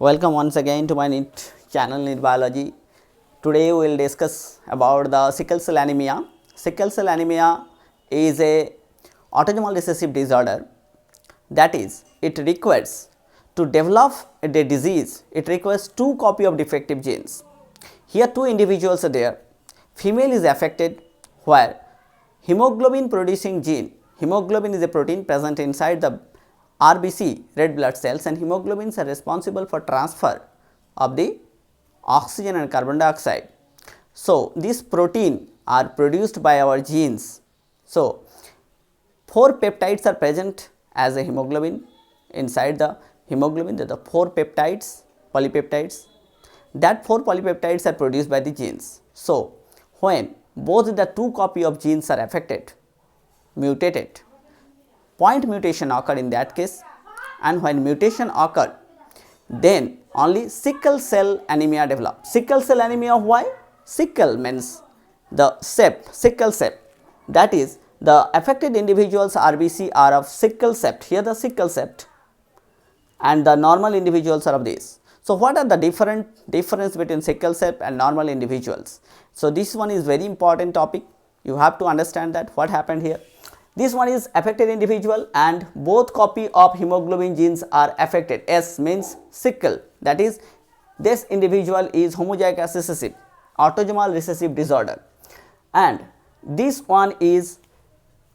Welcome once again to my NEET channel NEET Biology. Today we will discuss about the sickle cell anemia. Sickle cell anemia is a autosomal recessive disorder, that is it requires to develop a disease, it requires two copy of defective genes. Here two individuals are there, female is affected where hemoglobin producing gene, hemoglobin is a protein present inside the RBC red blood cells, and hemoglobins are responsible for transfer of the oxygen and carbon dioxide. So, this protein are produced by our genes. So, 4 peptides are present as a hemoglobin inside the hemoglobin, there are 4 peptides, polypeptides, that 4 polypeptides are produced by the genes. So, when both the two copy of genes are affected, mutated, point mutation occur in that case, and when mutation occur, then only sickle cell anemia develop. Sickle cell anemia, why? Sickle means the sept, sickle sept, that is the affected individuals RBC are of sickle sept, here the sickle sept, and the normal individuals are of this. So, what are the difference between sickle sept and normal individuals? So, this one is very important topic, you have to understand that what happened here. This one is affected individual and both copy of hemoglobin genes are affected. S means sickle, that is this individual is homozygous recessive, autosomal recessive disorder, and this one is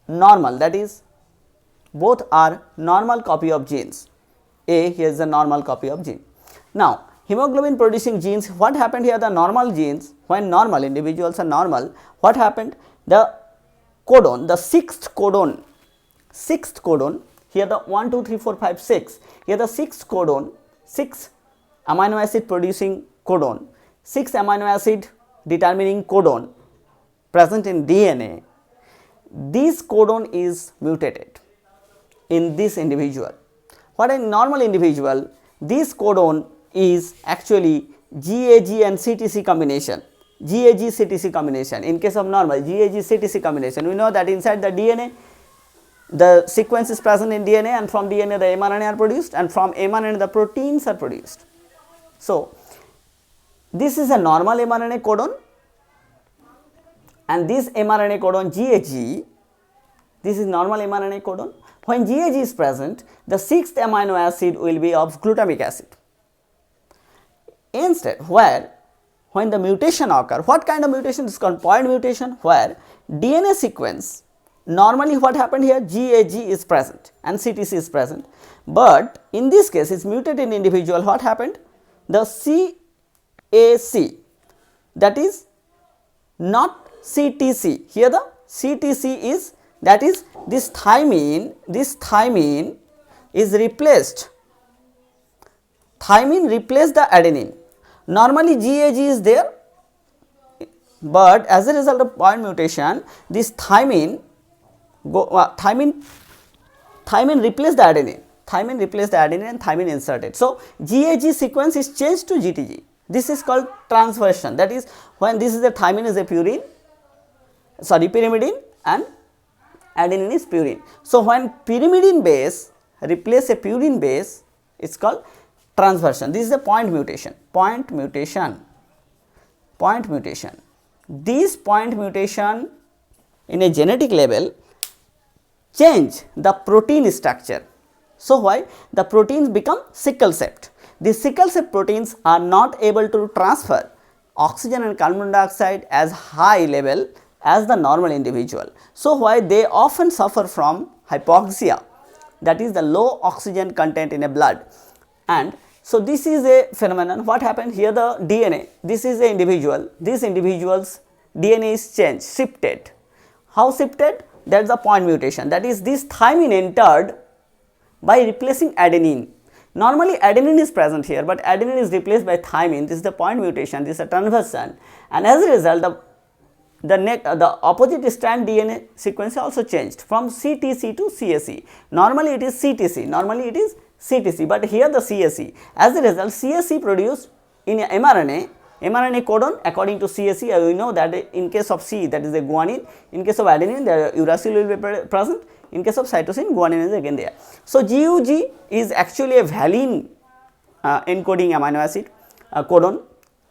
normal, that is both are normal copy of genes. A, here is a normal copy of gene. Now, hemoglobin producing genes, what happened here, the normal genes, when normal individuals are normal, what happened, the codon, the sixth codon, here the 1, 2, 3, 4, 5, 6, here the sixth codon, 6 amino acid producing codon, 6 amino acid determining codon present in DNA, this codon is mutated in this individual. What in normal individual, this codon is actually GAG and CTC combination. GAG CTC combination. In case of normal, GAG CTC combination, we know that inside the DNA the sequence is present in DNA, and from DNA the mRNA are produced, and from mRNA the proteins are produced. So, this is a normal mRNA codon, and this mRNA codon GAG, this is normal mRNA codon. When GAG is present, the sixth amino acid will be of glutamic acid. Instead, when the mutation occur, what kind of mutation is called point mutation, where DNA sequence, normally what happened here, GAG is present and CTC is present, but in this case it is mutated in individual, what happened, the CAC, that is not CTC, here the CTC is, that is this thymine is replaced, thymine replaced the adenine. Normally GAG is there, but as a result of point mutation, this thymine replaced the adenine, and thymine inserted. So, GAG sequence is changed to GTG. This is called transversion, that is when this is a thymine is a pyrimidine and adenine is purine. So, when pyrimidine base replace a purine base, it is called transversion. This is a point mutation. This point mutation in a genetic level change the protein structure. So, why the proteins become sickle sept. These sickle sept proteins are not able to transfer oxygen and carbon dioxide as high level as the normal individual. So, why they often suffer from hypoxia, that is the low oxygen content in a blood. And so, this is a phenomenon. What happened here, the DNA, this is the individual, this individual's DNA is changed, shifted. How shifted? That is the point mutation, that is this thymine entered by replacing adenine. Normally adenine is present here, but adenine is replaced by thymine, this is the point mutation, this is a transversion, and as a result the opposite strand DNA sequence also changed from CTC to CAC. Normally it is CTC, but here the CAC. As a result, CAC produced in mRNA codon according to CAC. We know that in case of C, that is the guanine, in case of adenine the uracil will be present, in case of cytosine guanine is again there. So, GUG is actually a valine encoding amino acid codon,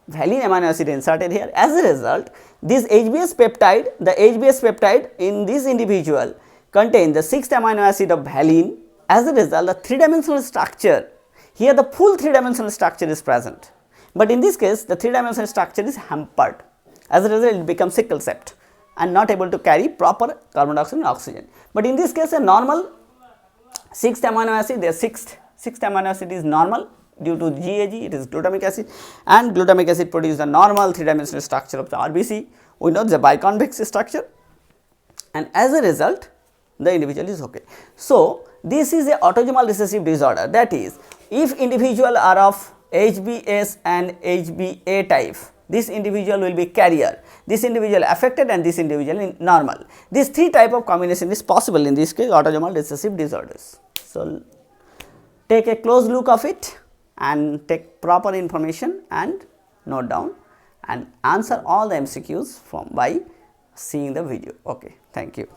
valine amino acid inserted here. As a result, this HbS peptide, the HbS peptide in this individual contain the 6th amino acid of valine. As a result, the 3-dimensional structure, here the full 3-dimensional structure is present, but in this case the 3-dimensional structure is hampered. As a result, it becomes sickle cell and not able to carry proper carbon dioxide and oxygen. But in this case, a normal 6th amino acid, their 6th amino acid is normal. Due to GAG, it is glutamic acid, and glutamic acid produces the normal 3-dimensional structure of the RBC. We know the biconvex structure, and as a result, the individual is okay. So, this is a autosomal recessive disorder, that is, if individual are of HbS and HbA type, this individual will be carrier, this individual affected, and this individual in normal. These 3 type of combination is possible in this case, autosomal recessive disorders. So, take a close look of it and take proper information and note down and answer all the MCQs by seeing the video. Okay, thank you.